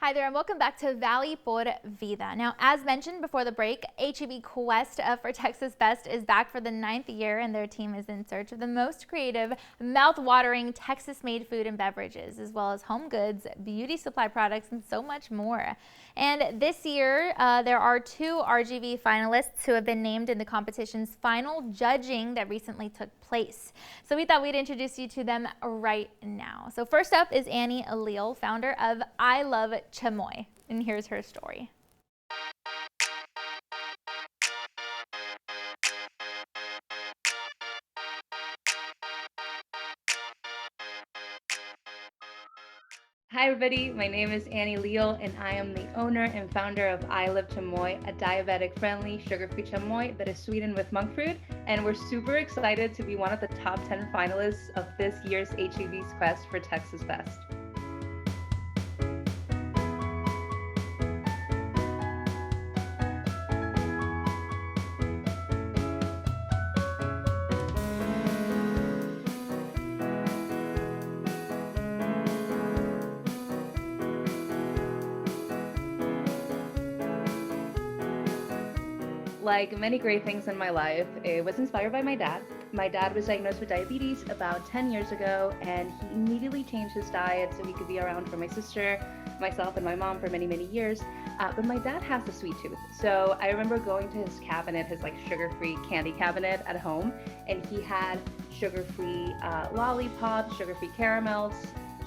Hi there and welcome back to Valley por Vida. Now, as mentioned before the break, HEB Quest for Texas Best is back for the 9th year, and their team is in search of the most creative, mouth-watering Texas-made food and beverages, as well as home goods, beauty supply products, and so much more. And this year, there are 2 RGV finalists who have been named in the competition's final judging that recently took place. So we thought we'd introduce you to them right now. So first up is Annie Alil, founder of I Love Chamoy, and here's her story. Hi everybody, my name is Annie Leal and I am the owner and founder of I Love Chamoy, a diabetic-friendly, sugar-free chamoy that is sweetened with monk fruit, and we're super excited to be one of the top 10 finalists of this year's HEB's Quest for Texas Best. Like many great things in my life, it was inspired by my dad. My dad was diagnosed with diabetes about 10 years ago, and he immediately changed his diet so he could be around for my sister, myself, and my mom for many, many years. But my dad has a sweet tooth. So I remember going to his cabinet, his sugar-free candy cabinet at home, and he had sugar-free lollipops, sugar-free caramels,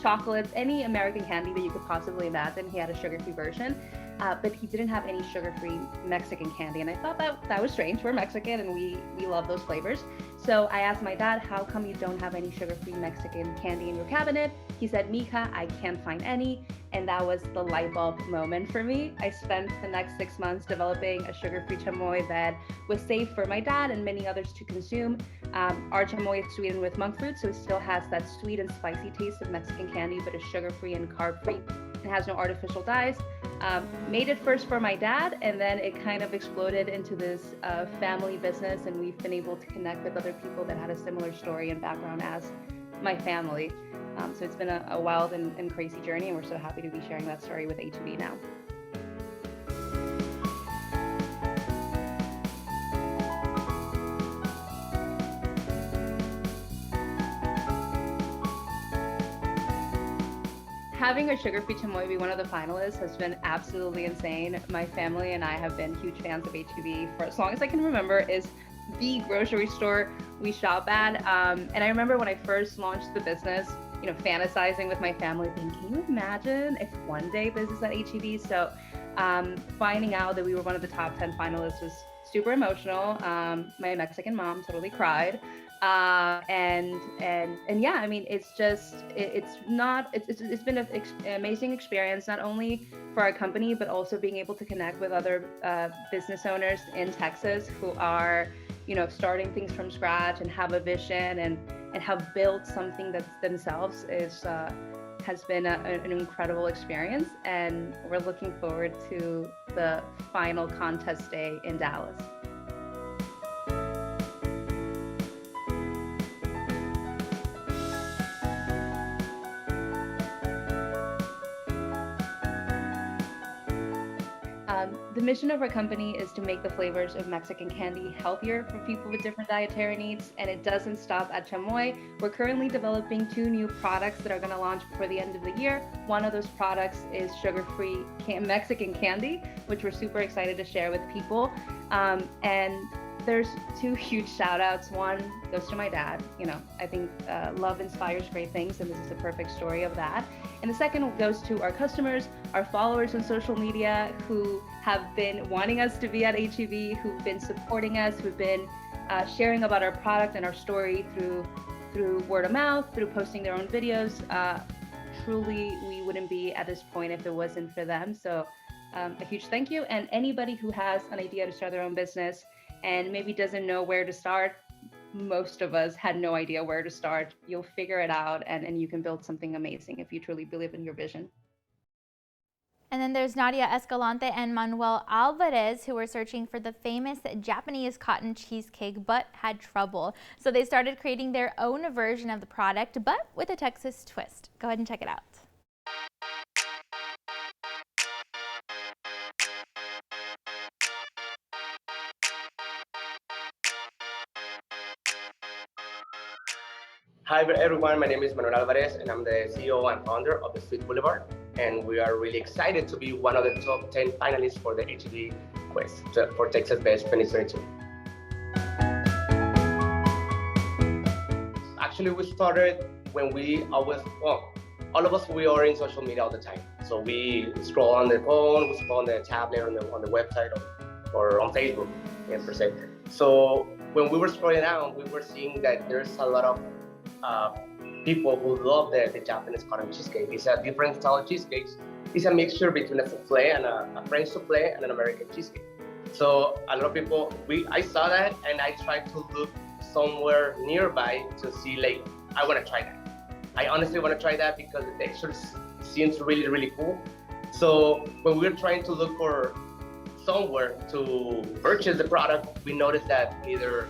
chocolates, any American candy that you could possibly imagine. He had a sugar-free version. But he didn't have any sugar-free Mexican candy. And I thought that was strange. We're Mexican and we love those flavors. So I asked my dad, how come you don't have any sugar-free Mexican candy in your cabinet? He said, Mija, I can't find any. And that was the light bulb moment for me. I spent the next 6 months developing a sugar-free chamoy that was safe for my dad and many others to consume. Our chamoy is sweetened with monk fruit, so it still has that sweet and spicy taste of Mexican candy, but is sugar-free and carb-free. It has no artificial dyes. Made it first for my dad, and then it kind of exploded into this family business, and we've been able to connect with other people that had a similar story and background as my family. So it's been a wild and crazy journey, and we're so happy to be sharing that story with HEB now. Having a sugar-free chamoy be one of the finalists has been absolutely insane. My family and I have been huge fans of HEB for as long as I can remember. Is the grocery store we shop at. And I remember when I first launched the business, fantasizing with my family, thinking, can you imagine if one day this is at HEB? So finding out that we were one of the top 10 finalists was super emotional. My Mexican mom totally cried. And yeah, I mean, it's been an amazing experience, not only for our company, but also being able to connect with other business owners in Texas who are, starting things from scratch and have a vision and have built something that themselves has been an incredible experience. And we're looking forward to the final contest day in Dallas. The mission of our company is to make the flavors of Mexican candy healthier for people with different dietary needs, and it doesn't stop at chamoy. We're currently developing 2 new products that are going to launch before the end of the year. One of those products is sugar-free Mexican candy, which we're super excited to share with people. And there's 2 huge shout outs. One goes to my dad. I think love inspires great things, and this is a perfect story of that. And the second goes to our customers, our followers on social media who have been wanting us to be at HEB, who've been supporting us, who've been sharing about our product and our story through word of mouth, through posting their own videos. Truly, we wouldn't be at this point if it wasn't for them. So a huge thank you. And anybody who has an idea to start their own business and maybe doesn't know where to start, most of us had no idea where to start. You'll figure it out, and you can build something amazing if you truly believe in your vision. And then there's Nadia Escalante and Manuel Alvarez, who were searching for the famous Japanese cotton cheesecake but had trouble. So they started creating their own version of the product, but with a Texas twist. Go ahead and check it out. Hi everyone, my name is Manuel Alvarez and I'm the CEO and founder of the Street Boulevard. And we are really excited to be one of the top 10 finalists for the HEB Quest for Texas Best 2022. Actually, we started when all of us, we are in social media all the time. So we scroll on the phone, we scroll on the tablet, on the website, or on Facebook, per se. So when we were scrolling down, we were seeing that there's a lot of people who love the Japanese cotton cheesecake. It's a different style of cheesecake. It's a mixture between a souffle and a French souffle and an American cheesecake. So a lot of people, I saw that and I tried to look somewhere nearby to see, like, I want to try that. I honestly want to try that because the texture seems really, really cool. So when we were trying to look for somewhere to purchase the product, we noticed that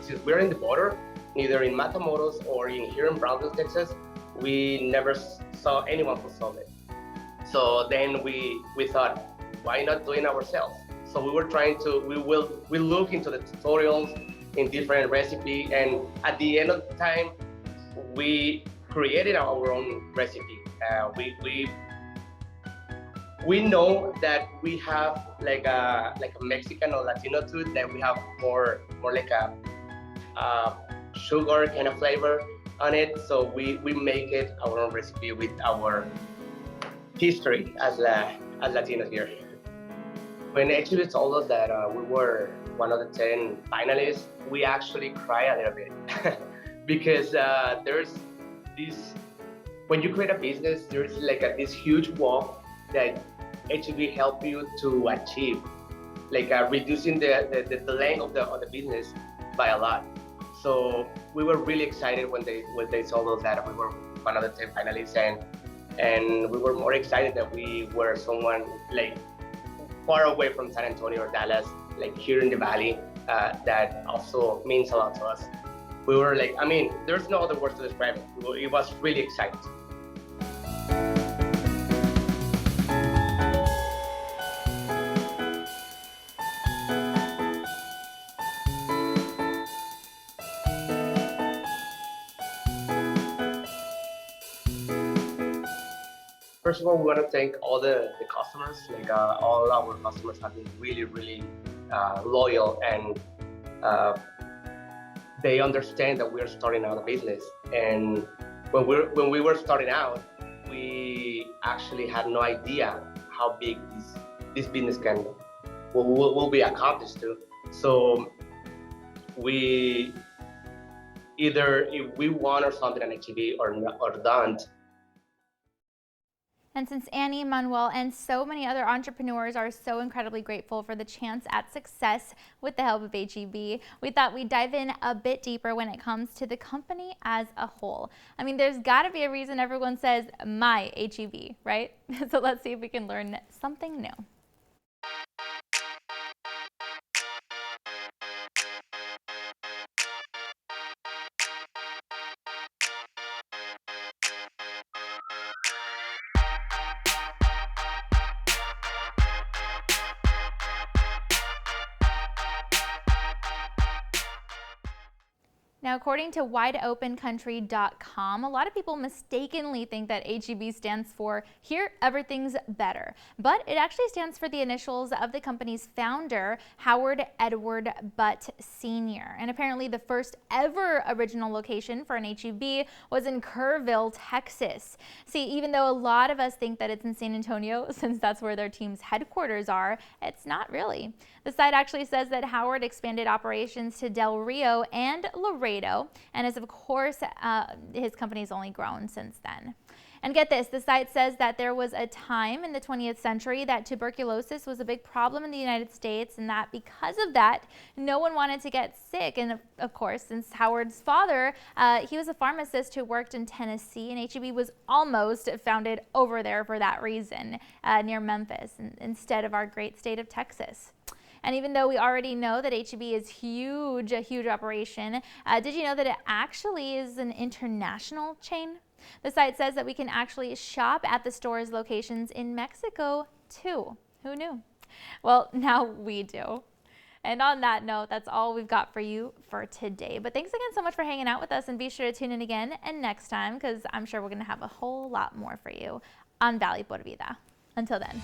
since we're in the border, neither in Matamoros or here in Brownsville, Texas, we never saw anyone who sold it. So then we thought, why not do it ourselves? So we look into the tutorials in different recipes, and at the end of the time, we created our own recipe. We know that we have like a Mexican or Latino to it, that we have more like a sugar kind of flavor on it. So we make it our own recipe with our history as Latinos here. When actually told us that we were one of the 10 finalists, we actually cried a little bit because there's this, when you create a business, there's like this huge wall that HEB help you to achieve, like reducing the length of the business by a lot. So we were really excited when they told us that we were one of the 10 finalists, and we were more excited that we were someone like far away from San Antonio or Dallas, like here in the Valley, that also means a lot to us. We were like, I mean, there's no other words to describe it. It was really exciting. First of all, we want to thank all the customers. Like all our customers have been really, really loyal, and they understand that we are starting out a business. And when we were starting out, we actually had no idea how big this business will be accomplished to. So we either, if we won or something on HEB or don't. And since Annie, Manuel, and so many other entrepreneurs are so incredibly grateful for the chance at success with the help of HEB, we thought we'd dive in a bit deeper when it comes to the company as a whole. I mean, there's got to be a reason everyone says my HEB, right? So let's see if we can learn something new. Now, according to wideopencountry.com, a lot of people mistakenly think that HEB stands for Here Everything's Better, but it actually stands for the initials of the company's founder, Howard Edward Butt Sr. And apparently the first ever original location for an HEB was in Kerrville, Texas. See, even though a lot of us think that it's in San Antonio, since that's where their team's headquarters are, it's not really. The site actually says that Howard expanded operations to Del Rio and Laredo, and as of course, his company's only grown since then. And get this, the site says that there was a time in the 20th century that tuberculosis was a big problem in the United States, and that because of that, no one wanted to get sick. And of course, since Howard's father, he was a pharmacist who worked in Tennessee, and HEB was almost founded over there for that reason, near Memphis, instead of our great state of Texas. And even though we already know that HEB is huge, a huge operation, did you know that it actually is an international chain? The site says that we can actually shop at the store's locations in Mexico too. Who knew? Well, now we do. And on that note, that's all we've got for you for today. But thanks again so much for hanging out with us, and be sure to tune in again and next time, because I'm sure we're going to have a whole lot more for you on Valley por Vida. Until then.